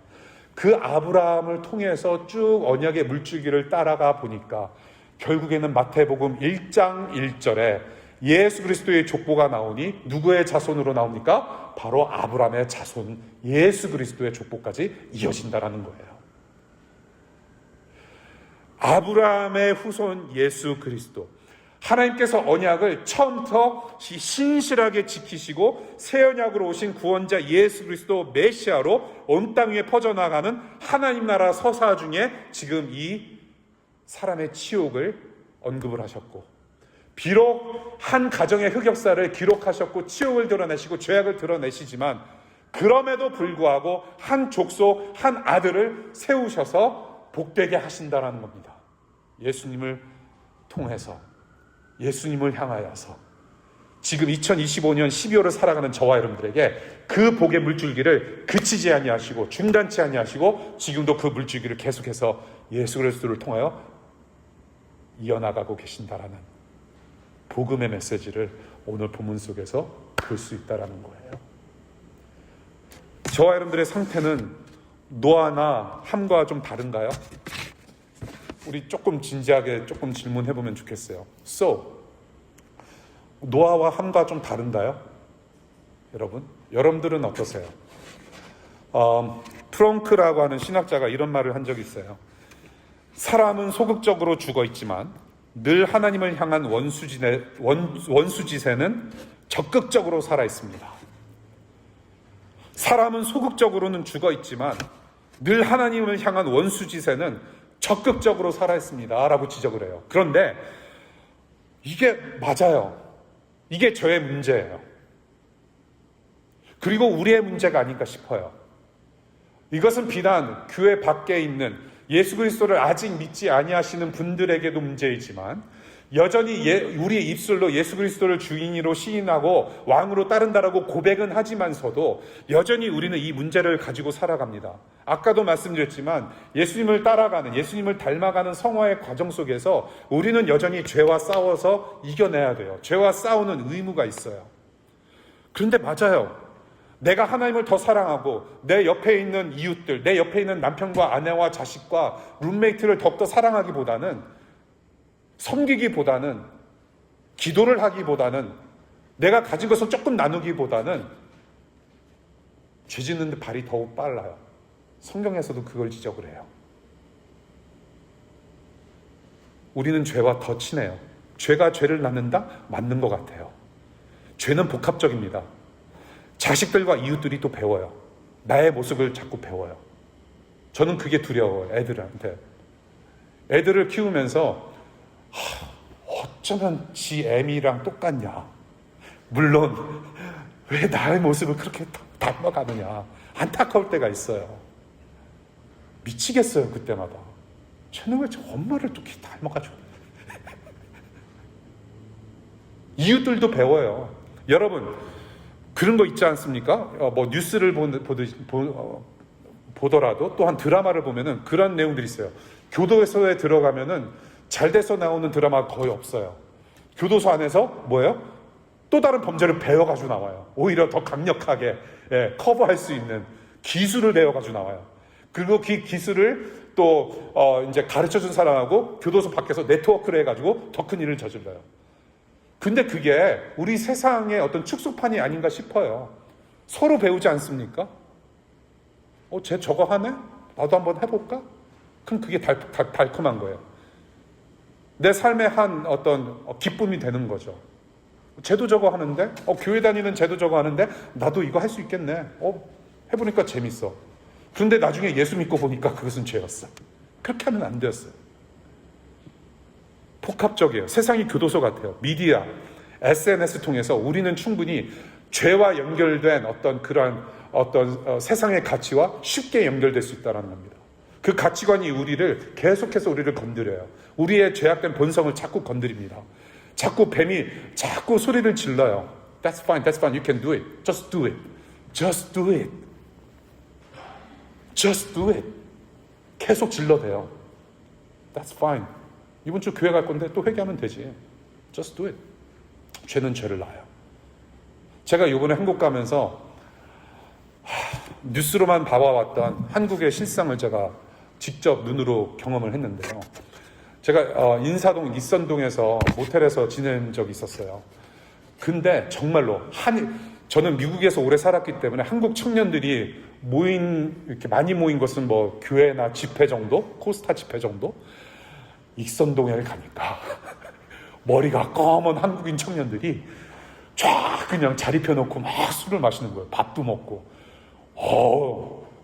그 아브라함을 통해서 쭉 언약의 물줄기를 따라가 보니까 결국에는 마태복음 1장 1절에 예수 그리스도의 족보가 나오니 누구의 자손으로 나옵니까? 바로 아브라함의 자손 예수 그리스도의 족보까지 이어진다라는 거예요. 아브라함의 후손 예수 그리스도, 하나님께서 언약을 처음부터 신실하게 지키시고 새 언약으로 오신 구원자 예수 그리스도 메시아로 온 땅 위에 퍼져나가는 하나님 나라 서사 중에 지금 이 사람의 치욕을 언급을 하셨고, 비록 한 가정의 흑역사를 기록하셨고 치욕을 드러내시고 죄악을 드러내시지만 그럼에도 불구하고 한 족속 한 아들을 세우셔서 복되게 하신다라는 겁니다. 예수님을 통해서, 예수님을 향하여서 지금 2025년 12월을 살아가는 저와 여러분들에게 그 복의 물줄기를 그치지 아니하시고 중단치 아니하시고 지금도 그 물줄기를 계속해서 예수 그리스도를 통하여 이어나가고 계신다라는 복음의 메시지를 오늘 본문 속에서 볼 수 있다라는 거예요. 저와 여러분들의 상태는 노아나 함과 좀 다른가요? 우리 조금 진지하게 조금 질문해보면 좋겠어요. 노아와 함과 좀 다른가요? 여러분들은 어떠세요? 프렁크라고 하는 신학자가 이런 말을 한 적이 있어요. 사람은 소극적으로 죽어 있지만 늘 하나님을 향한 원수지세는 적극적으로 살아 있습니다. 사람은 소극적으로는 죽어 있지만 늘 하나님을 향한 원수지세는 적극적으로 살아 있습니다 라고 지적을 해요. 그런데 이게 맞아요. 이게 저의 문제예요. 그리고 우리의 문제가 아닌가 싶어요. 이것은 비단 교회 밖에 있는 예수 그리스도를 아직 믿지 아니하시는 분들에게도 문제이지만 여전히 우리의 입술로 예수 그리스도를 주인으로 시인하고 왕으로 따른다라고 고백은 하지만서도 여전히 우리는 이 문제를 가지고 살아갑니다. 아까도 말씀드렸지만 예수님을 따라가는, 예수님을 닮아가는 성화의 과정 속에서 우리는 여전히 죄와 싸워서 이겨내야 돼요. 죄와 싸우는 의무가 있어요. 그런데 맞아요. 내가 하나님을 더 사랑하고 내 옆에 있는 이웃들, 내 옆에 있는 남편과 아내와 자식과 룸메이트를 더욱더 사랑하기보다는, 섬기기보다는, 기도를 하기보다는, 내가 가진 것을 조금 나누기보다는 죄 짓는 데 발이 더욱 빨라요. 성경에서도 그걸 지적을 해요. 우리는 죄와 더 친해요. 죄가 죄를 낳는다? 맞는 것 같아요. 죄는 복합적입니다. 자식들과 이웃들이 또 배워요. 나의 모습을 자꾸 배워요. 저는 그게 두려워요. 애들한테. 애들을 키우면서 어쩌면 지 애미랑 똑같냐. 물론 왜 나의 모습을 그렇게 닮아가느냐. 안타까울 때가 있어요. 미치겠어요. 그때마다. 쟤는 왜 저 엄마를 또 이렇게 닮아가지고. 이웃들도 배워요. 여러분, 그런 거 있지 않습니까? 뉴스를 보더라도 또한 드라마를 보면은 그런 내용들이 있어요. 교도소에 들어가면은 잘 돼서 나오는 드라마가 거의 없어요. 교도소 안에서 뭐예요? 또 다른 범죄를 배워가지고 나와요. 오히려 더 강력하게 커버할 수 있는 기술을 배워가지고 나와요. 그리고 그 기술을 또 이제 가르쳐준 사람하고 교도소 밖에서 네트워크를 해가지고 더 큰 일을 저질러요. 근데 그게 우리 세상의 어떤 축소판이 아닌가 싶어요. 서로 배우지 않습니까? 쟤 저거 하네? 나도 한번 해볼까? 그럼 그게 달콤한 거예요. 내 삶의 한 어떤 기쁨이 되는 거죠. 쟤도 저거 하는데? 교회 다니는 쟤도 저거 하는데? 나도 이거 할 수 있겠네. 해보니까 재밌어. 그런데 나중에 예수 믿고 보니까 그것은 죄였어. 그렇게 하면 안 되었어요. 복합적이에요. 세상이 교도소 같아요. 미디어, SNS 통해서 우리는 충분히 죄와 연결된 그런 세상의 가치와 쉽게 연결될 수 있다는 겁니다. 그 가치관이 계속해서 우리를 건드려요. 우리의 죄악된 본성을 자꾸 건드립니다. 자꾸 뱀이 자꾸 소리를 질러요. That's fine, you can do it. Just do it. Just do it. Just do it. 계속 질러대요. That's fine. 이번 주 교회 갈 건데 또 회개하면 되지. Just do it. 죄는 죄를 낳아요. 제가 이번에 한국 가면서 뉴스로만 봐왔던 한국의 실상을 제가 직접 눈으로 경험을 했는데요. 제가 인사동 이선동에서 모텔에서 지낸 적이 있었어요. 근데 정말로 저는 미국에서 오래 살았기 때문에 한국 청년들이 이렇게 많이 모인 것은 뭐 교회나 집회 정도, 코스타 집회 정도. 익선동에 가니까 머리가 검은 한국인 청년들이 쫙 그냥 자리 펴놓고 막 술을 마시는 거예요. 밥도 먹고.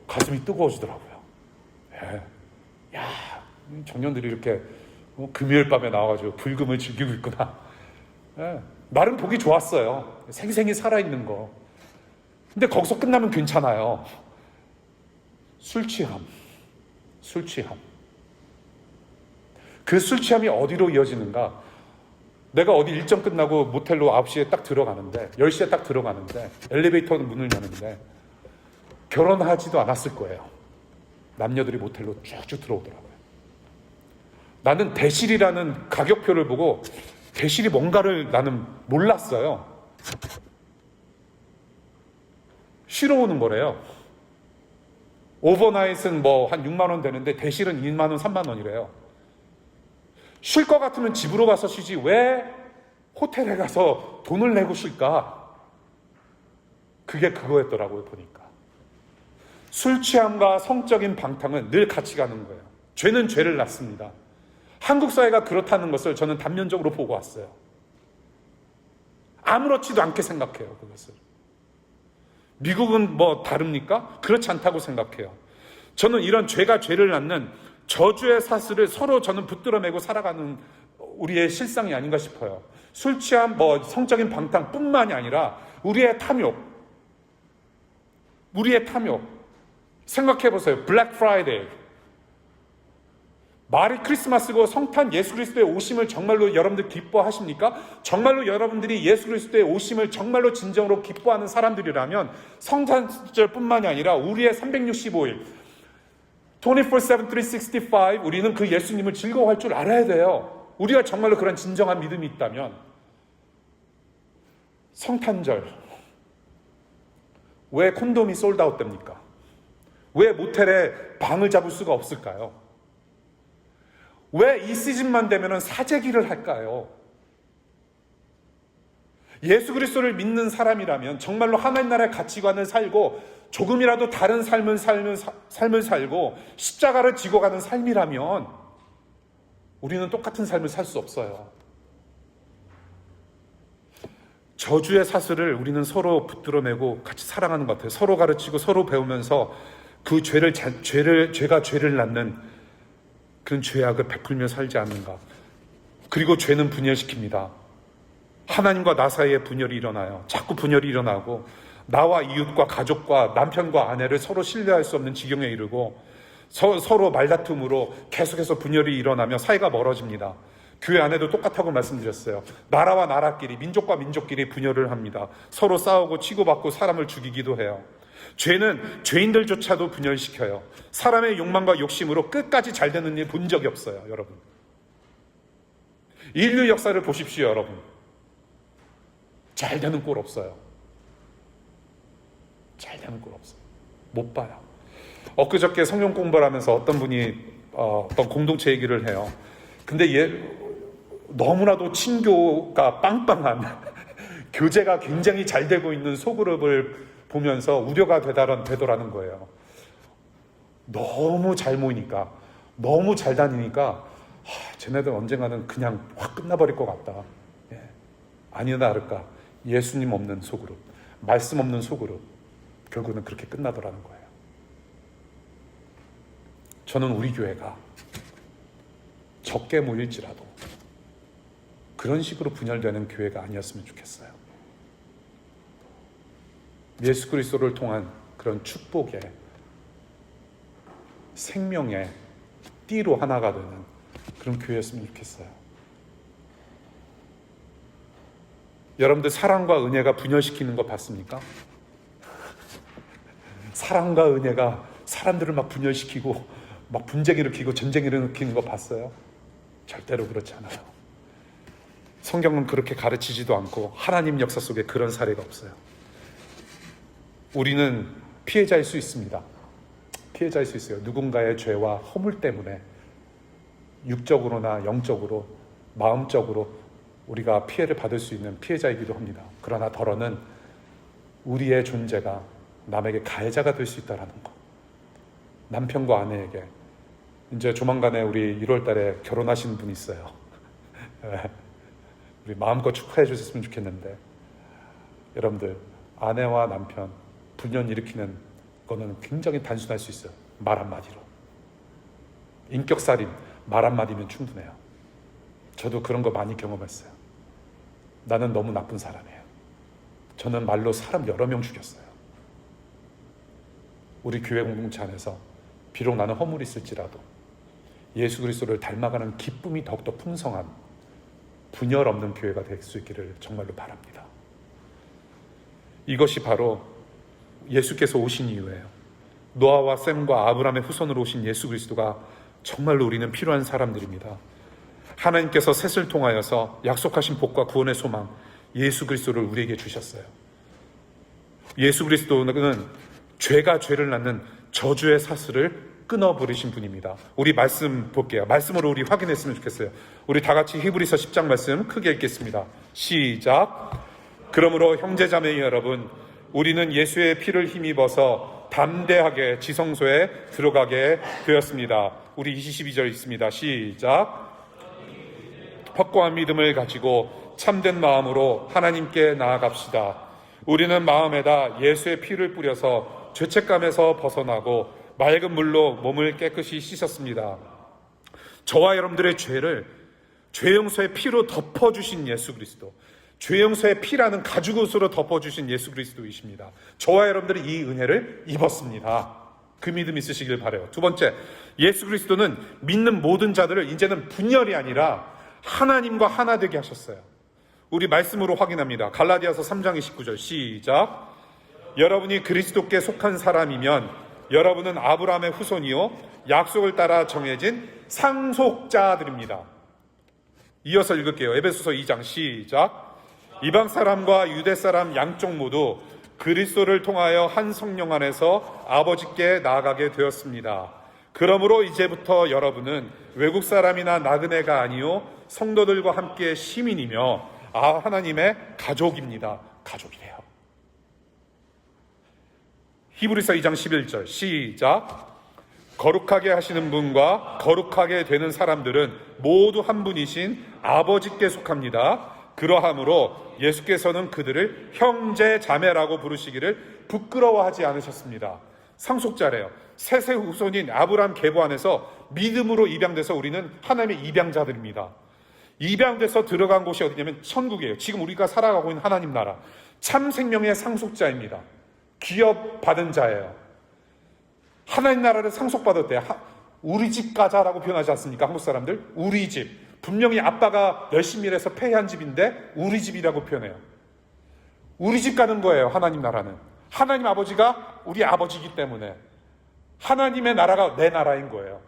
가슴이 뜨거워지더라고요. 예. 야, 청년들이 이렇게 금요일 밤에 나와가지고 불금을 즐기고 있구나. 예. 나름 보기 좋았어요. 생생히 살아있는 거. 근데 거기서 끝나면 괜찮아요. 술 취함. 그 술 취함이 어디로 이어지는가? 내가 어디 일정 끝나고 모텔로 9시에 딱 들어가는데, 10시에 딱 들어가는데, 엘리베이터 문을 여는데, 결혼하지도 않았을 거예요. 남녀들이 모텔로 쭉쭉 들어오더라고요. 나는 대실이라는 가격표를 보고 대실이 뭔가를 나는 몰랐어요. 쉬러 오는 거래요. 오버나잇은 뭐 한 6만 원 되는데 대실은 2만 원, 3만 원이래요. 쉴 것 같으면 집으로 가서 쉬지 왜 호텔에 가서 돈을 내고 쉴까? 그게 그거였더라고요, 보니까. 술 취함과 성적인 방탕은 늘 같이 가는 거예요. 죄는 죄를 낳습니다. 한국 사회가 그렇다는 것을 저는 단면적으로 보고 왔어요. 아무렇지도 않게 생각해요, 그것을. 미국은 뭐 다릅니까? 그렇지 않다고 생각해요. 저는 이런 죄가 죄를 낳는 저주의 사슬을 서로 저는 붙들어매고 살아가는 우리의 실상이 아닌가 싶어요. 술 취함, 뭐 성적인 방탕뿐만이 아니라 우리의 탐욕. 생각해보세요. 블랙 프라이데이. 말이 크리스마스고 성탄 예수 그리스도의 오심을 정말로 여러분들 기뻐하십니까? 정말로 여러분들이 예수 그리스도의 오심을 정말로 진정으로 기뻐하는 사람들이라면 성탄절뿐만이 아니라 우리의 365일 24/7, 365 우리는 그 예수님을 즐거워할 줄 알아야 돼요. 우리가 정말로 그런 진정한 믿음이 있다면 성탄절 왜 콘돔이 솔드아웃 됩니까? 왜 모텔에 방을 잡을 수가 없을까요? 왜 이 시즌만 되면 사재기를 할까요? 예수 그리스도를 믿는 사람이라면 정말로 하나님 나라의 가치관을 살고 조금이라도 다른 삶을 살고 십자가를 지고 가는 삶이라면 우리는 똑같은 삶을 살 수 없어요. 저주의 사슬을 우리는 서로 붙들어내고 같이 살아가는 것 같아요. 서로 가르치고 서로 배우면서 그 죄가 죄를 낳는 그런 죄악을 베풀며 살지 않는가. 그리고 죄는 분열시킵니다. 하나님과 나 사이에 분열이 일어나요. 자꾸 분열이 일어나고 나와 이웃과 가족과 남편과 아내를 서로 신뢰할 수 없는 지경에 이르고 서로 말다툼으로 계속해서 분열이 일어나며 사이가 멀어집니다. 교회 안에도 똑같다고 말씀드렸어요. 나라와 나라끼리, 민족과 민족끼리 분열을 합니다. 서로 싸우고 치고받고 사람을 죽이기도 해요. 죄는 죄인들조차도 분열시켜요. 사람의 욕망과 욕심으로 끝까지 잘 되는 일 본 적이 없어요, 여러분. 인류 역사를 보십시오, 여러분. 잘 되는 꼴 없어요. 잘 되는 꼴 없어요. 못 봐요. 엊그저께 성경 공부를 하면서 어떤 분이 어떤 공동체 얘기를 해요. 근데 너무나도 친교가 빵빵한 교제가 굉장히 잘 되고 있는 소그룹을 보면서 우려가 되더라는 거예요. 너무 잘 모이니까, 너무 잘 다니니까 쟤네들 언젠가는 그냥 확 끝나버릴 것 같다. 예. 아니나 다를까 예수님 없는 소그룹, 말씀 없는 소그룹, 결국은 그렇게 끝나더라는 거예요. 저는 우리 교회가 적게 모일지라도 그런 식으로 분열되는 교회가 아니었으면 좋겠어요. 예수 그리스도를 통한 그런 축복의 생명의 띠로 하나가 되는 그런 교회였으면 좋겠어요. 여러분들 사랑과 은혜가 분열시키는 거 봤습니까? 사랑과 은혜가 사람들을 막 분열시키고 막 분쟁 일으키고 전쟁 일으키는 거 봤어요? 절대로 그렇지 않아요. 성경은 그렇게 가르치지도 않고 하나님 역사 속에 그런 사례가 없어요. 우리는 피해자일 수 있습니다. 피해자일 수 있어요. 누군가의 죄와 허물 때문에 육적으로나 영적으로, 마음적으로 우리가 피해를 받을 수 있는 피해자이기도 합니다. 그러나 더러는 우리의 존재가 남에게 가해자가 될 수 있다는 것. 남편과 아내에게 이제 조만간에 우리 1월 달에 결혼하시는 분이 있어요. 우리 마음껏 축하해 주셨으면 좋겠는데, 여러분들, 아내와 남편 불륜 일으키는 거는 굉장히 단순할 수 있어요. 말 한마디로. 인격살인 말 한마디면 충분해요. 저도 그런 거 많이 경험했어요. 나는 너무 나쁜 사람이에요. 저는 말로 사람 여러 명 죽였어요. 우리 교회 공동체 안에서 비록 나는 허물이 있을지라도 예수 그리스도를 닮아가는 기쁨이 더욱더 풍성한 분열 없는 교회가 될 수 있기를 정말로 바랍니다. 이것이 바로 예수께서 오신 이유예요. 노아와 셈과 아브라함의 후손으로 오신 예수 그리스도가 정말로 우리는 필요한 사람들입니다. 하나님께서 셋을 통하여서 약속하신 복과 구원의 소망, 예수 그리스도를 우리에게 주셨어요. 예수 그리스도는 죄가 죄를 낳는 저주의 사슬을 끊어버리신 분입니다. 우리 말씀 볼게요. 말씀으로 우리 확인했으면 좋겠어요. 우리 다 같이 히브리서 10장 말씀 크게 읽겠습니다. 시작. 그러므로 형제자매 여러분, 우리는 예수의 피를 힘입어서 담대하게 지성소에 들어가게 되었습니다. 우리 22절 있습니다. 시작. 확고한 믿음을 가지고 참된 마음으로 하나님께 나아갑시다. 우리는 마음에다 예수의 피를 뿌려서 죄책감에서 벗어나고 맑은 물로 몸을 깨끗이 씻었습니다. 저와 여러분들의 죄를 죄용서의 피로 덮어주신 예수 그리스도, 죄용서의 피라는 가죽옷으로 덮어주신 예수 그리스도이십니다. 저와 여러분들이 이 은혜를 입었습니다. 그 믿음 있으시길 바라요. 두 번째, 예수 그리스도는 믿는 모든 자들을 이제는 분열이 아니라 하나님과 하나 되게 하셨어요. 우리 말씀으로 확인합니다. 갈라디아서 3장 29절 시작. 여러분이 그리스도께 속한 사람이면 여러분은 아브라함의 후손이요 약속을 따라 정해진 상속자들입니다. 이어서 읽을게요. 에베소서 2장 시작. 이방 사람과 유대 사람 양쪽 모두 그리스도를 통하여 한 성령 안에서 아버지께 나아가게 되었습니다. 그러므로 이제부터 여러분은 외국 사람이나 나그네가 아니요 성도들과 함께 시민이며 하나님의 가족입니다. 가족이래요. 히브리서 2장 11절 시작. 거룩하게 하시는 분과 거룩하게 되는 사람들은 모두 한 분이신 아버지께 속합니다. 그러함으로 예수께서는 그들을 형제 자매라고 부르시기를 부끄러워하지 않으셨습니다. 상속자래요. 셋의 후손인 아브라함 계보 안에서 믿음으로 입양돼서 우리는 하나님의 입양자들입니다. 입양돼서 들어간 곳이 어디냐면 천국이에요. 지금 우리가 살아가고 있는 하나님 나라, 참 생명의 상속자입니다. 기업 받은 자예요. 하나님 나라를 상속받았대요. 우리 집 가자라고 표현하지 않습니까? 한국 사람들 우리 집. 분명히 아빠가 열심히 일해서 폐해한 집인데 우리 집이라고 표현해요. 우리 집 가는 거예요. 하나님 나라는. 하나님 아버지가 우리 아버지이기 때문에 하나님의 나라가 내 나라인 거예요.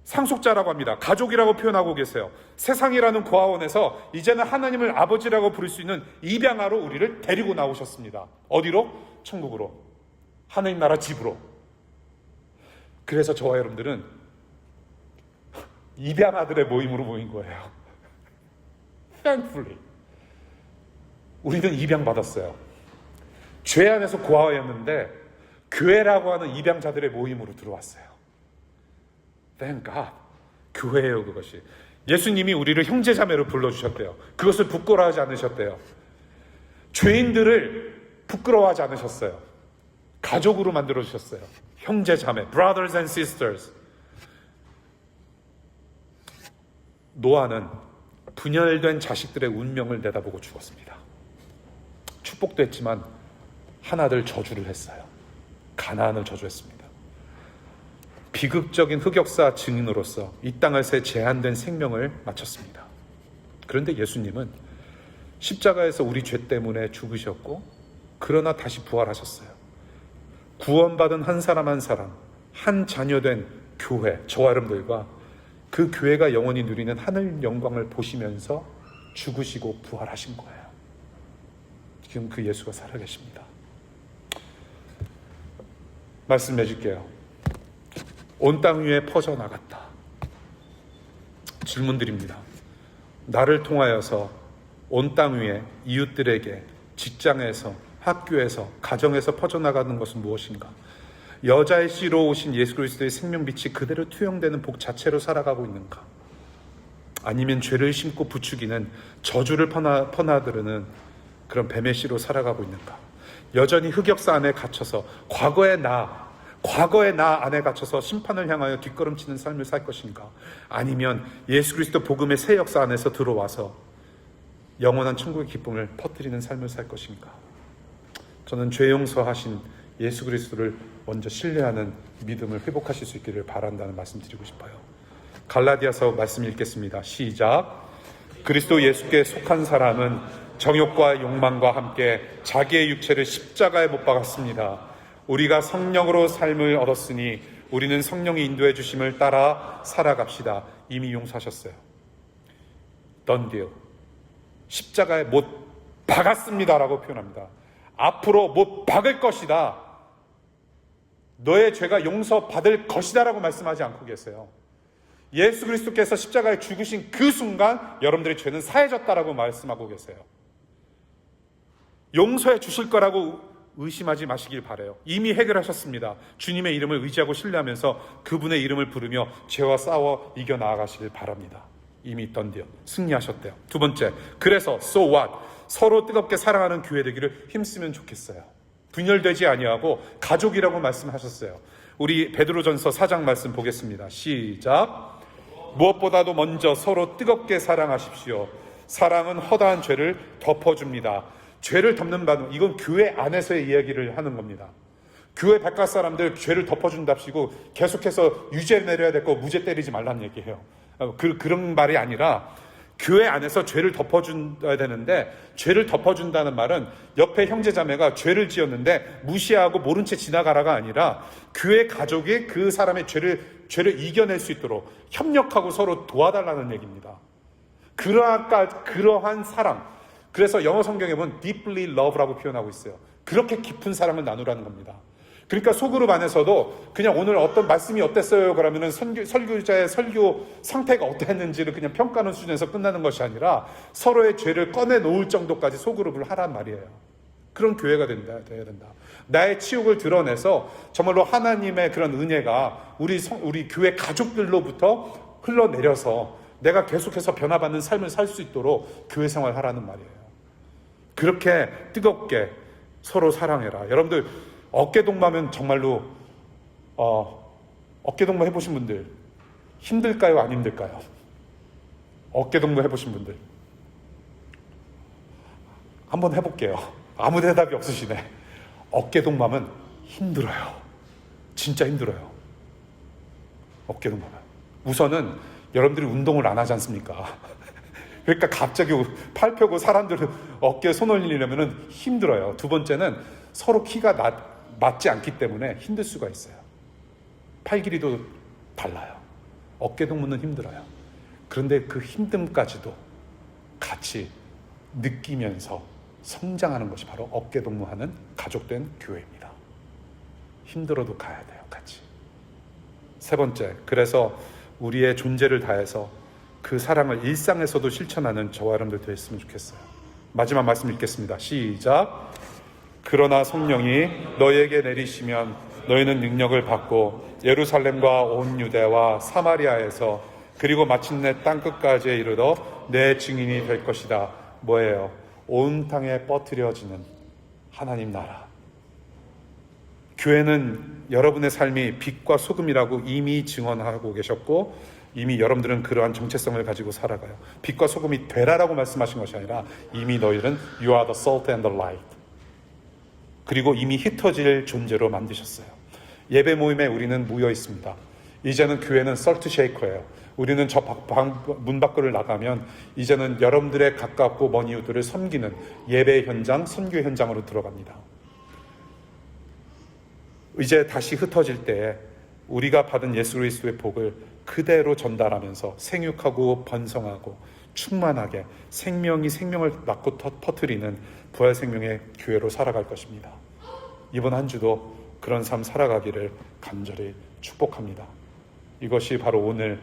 상속자라고 합니다. 가족이라고 표현하고 계세요. 세상이라는 고아원에서 이제는 하나님을 아버지라고 부를 수 있는 입양아로 우리를 데리고 나오셨습니다. 어디로? 천국으로. 하나님 나라 집으로. 그래서 저와 여러분들은 입양아들의 모임으로 모인 거예요. Thankfully. 우리는 입양받았어요. 죄 안에서 고아였는데 교회라고 하는 입양자들의 모임으로 들어왔어요. Thank God. 교회예요, 그것이. 예수님이 우리를 형제자매로 불러주셨대요. 그것을 부끄러워하지 않으셨대요. 죄인들을 부끄러워하지 않으셨어요. 가족으로 만들어주셨어요. 형제자매, brothers and sisters. 노아는 분열된 자식들의 운명을 내다보고 죽었습니다. 축복도 했지만 하나들 저주를 했어요. 가나안을 저주했습니다. 비극적인 흑역사 증인으로서 이 땅에서의 제한된 생명을 마쳤습니다. 그런데 예수님은 십자가에서 우리 죄 때문에 죽으셨고 그러나 다시 부활하셨어요. 구원받은 한 사람 한 사람, 한 자녀된 교회, 저와 여러분들과 그 교회가 영원히 누리는 하늘 영광을 보시면서 죽으시고 부활하신 거예요. 지금 그 예수가 살아계십니다. 말씀해 줄게요. 온 땅 위에 퍼져나갔다. 질문 드립니다. 나를 통하여서 온 땅 위에 이웃들에게 직장에서, 학교에서, 가정에서 퍼져나가는 것은 무엇인가? 여자의 씨로 오신 예수 그리스도의 생명빛이 그대로 투영되는 복 자체로 살아가고 있는가? 아니면 죄를 심고 부추기는, 저주를 퍼나드르는 그런 뱀의 씨로 살아가고 있는가? 여전히 흑역사 안에 갇혀서 과거의 나 안에 갇혀서 심판을 향하여 뒷걸음치는 삶을 살 것인가? 아니면 예수 그리스도 복음의 새 역사 안에서 들어와서 영원한 천국의 기쁨을 퍼뜨리는 삶을 살 것인가? 저는 죄 용서하신 예수 그리스도를 먼저 신뢰하는 믿음을 회복하실 수 있기를 바란다는 말씀 드리고 싶어요. 갈라디아서 말씀 읽겠습니다. 시작. 그리스도 예수께 속한 사람은 정욕과 욕망과 함께 자기의 육체를 십자가에 못 박았습니다. 우리가 성령으로 삶을 얻었으니 우리는 성령이 인도해 주심을 따라 살아갑시다. 이미 용서하셨어요. Done deal. 십자가에 못 박았습니다 라고 표현합니다. 앞으로 못 박을 것이다. 너의 죄가 용서받을 것이다 라고 말씀하지 않고 계세요. 예수 그리스도께서 십자가에 죽으신 그 순간 여러분들의 죄는 사해졌다라고 말씀하고 계세요. 용서해 주실 거라고 의심하지 마시길 바라요. 이미 해결하셨습니다. 주님의 이름을 의지하고 신뢰하면서 그분의 이름을 부르며 죄와 싸워 이겨나가시길 바랍니다. 이미 있던 데요. 승리하셨대요. 두 번째, 그래서 so what? 서로 뜨겁게 사랑하는 교회 되기를 힘쓰면 좋겠어요. 분열되지 아니하고 가족이라고 말씀하셨어요. 우리 베드로전서 4장 말씀 보겠습니다. 시작. 무엇보다도 먼저 서로 뜨겁게 사랑하십시오. 사랑은 허다한 죄를 덮어줍니다. 죄를 덮는 바는 이건 교회 안에서의 이야기를 하는 겁니다. 교회 바깥 사람들 죄를 덮어준답시고 계속해서 유죄 내려야 될 거 무죄 때리지 말라는 얘기해요. 그런 말이 아니라 교회 안에서 죄를 덮어줘야 되는데, 죄를 덮어준다는 말은 옆에 형제자매가 죄를 지었는데 무시하고 모른 채 지나가라가 아니라 교회 가족이 그 사람의 죄를 이겨낼 수 있도록 협력하고 서로 도와달라는 얘기입니다. 그러한 사랑, 그래서 영어 성경에 보면 deeply love라고 표현하고 있어요. 그렇게 깊은 사랑을 나누라는 겁니다. 그러니까 소그룹 안에서도 그냥 오늘 어떤 말씀이 어땠어요? 그러면은 설교자의 설교 상태가 어땠는지를 그냥 평가하는 수준에서 끝나는 것이 아니라 서로의 죄를 꺼내놓을 정도까지 소그룹을 하란 말이에요. 그런 교회가 돼야 된다. 나의 치욕을 드러내서 정말로 하나님의 그런 은혜가 우리 교회 가족들로부터 흘러내려서 내가 계속해서 변화받는 삶을 살 수 있도록 교회 생활하라는 말이에요. 그렇게 뜨겁게 서로 사랑해라. 여러분들 어깨동무하면 정말로 어깨동무 해보신 분들 힘들까요? 안 힘들까요? 어깨동무 해보신 분들 한번 해볼게요. 아무 대답이 없으시네. 어깨동무하면 힘들어요. 진짜 힘들어요. 어깨동무하면. 우선은 여러분들이 운동을 안 하지 않습니까? 그러니까 갑자기 팔 펴고 사람들 어깨에 손 올리려면 힘들어요. 두 번째는 서로 키가 맞지 않기 때문에 힘들 수가 있어요. 팔 길이도 달라요. 어깨 동무는 힘들어요. 그런데 그 힘듦까지도 같이 느끼면서 성장하는 것이 바로 어깨 동무하는 가족된 교회입니다. 힘들어도 가야 돼요, 같이. 세 번째, 그래서 우리의 존재를 다해서 그 사랑을 일상에서도 실천하는 저와 여러분들 되었으면 좋겠어요. 마지막 말씀 읽겠습니다. 시작. 그러나 성령이 너희에게 내리시면 너희는 능력을 받고 예루살렘과 온 유대와 사마리아에서 그리고 마침내 땅끝까지 이르러 내 증인이 될 것이다. 뭐예요? 온 땅에 뻗어지는 하나님 나라. 교회는 여러분의 삶이 빛과 소금이라고 이미 증언하고 계셨고, 이미 여러분들은 그러한 정체성을 가지고 살아가요. 빛과 소금이 되라라고 말씀하신 것이 아니라 이미 너희는 You are the salt and the light. 그리고 이미 흩어질 존재로 만드셨어요. 예배 모임에 우리는 모여 있습니다. 이제는 교회는 설트 쉐이커예요. 우리는 저 문 밖을 나가면 이제는 여러분들의 가깝고 먼 이웃들을 섬기는 예배 현장, 선교 현장으로 들어갑니다. 이제 다시 흩어질 때에 우리가 받은 예수 그리스도의 복을 그대로 전달하면서 생육하고 번성하고 충만하게 생명이 생명을 낳고 퍼뜨리는 부활 생명의 교회로 살아갈 것입니다. 이번 한 주도 그런 삶 살아가기를 간절히 축복합니다. 이것이 바로 오늘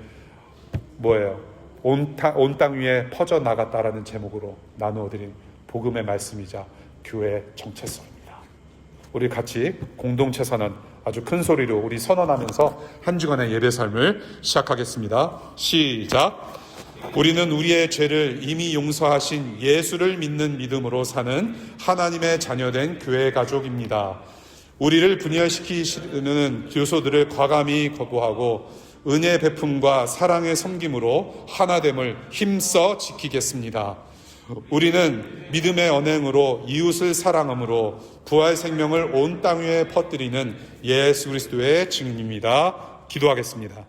뭐예요? 온 땅 위에 퍼져나갔다라는 제목으로 나누어드린 복음의 말씀이자 교회의 정체성입니다. 우리 같이 공동체 선언 아주 큰 소리로 우리 선언하면서 한 주간의 예배 삶을 시작하겠습니다. 시작. 우리는 우리의 죄를 이미 용서하신 예수를 믿는 믿음으로 사는 하나님의 자녀된 교회 가족입니다. 우리를 분열시키시는 교소들을 과감히 거부하고 은혜 베품과 사랑의 섬김으로 하나됨을 힘써 지키겠습니다. 우리는 믿음의 언행으로 이웃을 사랑함으로 부활 생명을 온 땅 위에 퍼뜨리는 예수 그리스도의 증인입니다. 기도하겠습니다.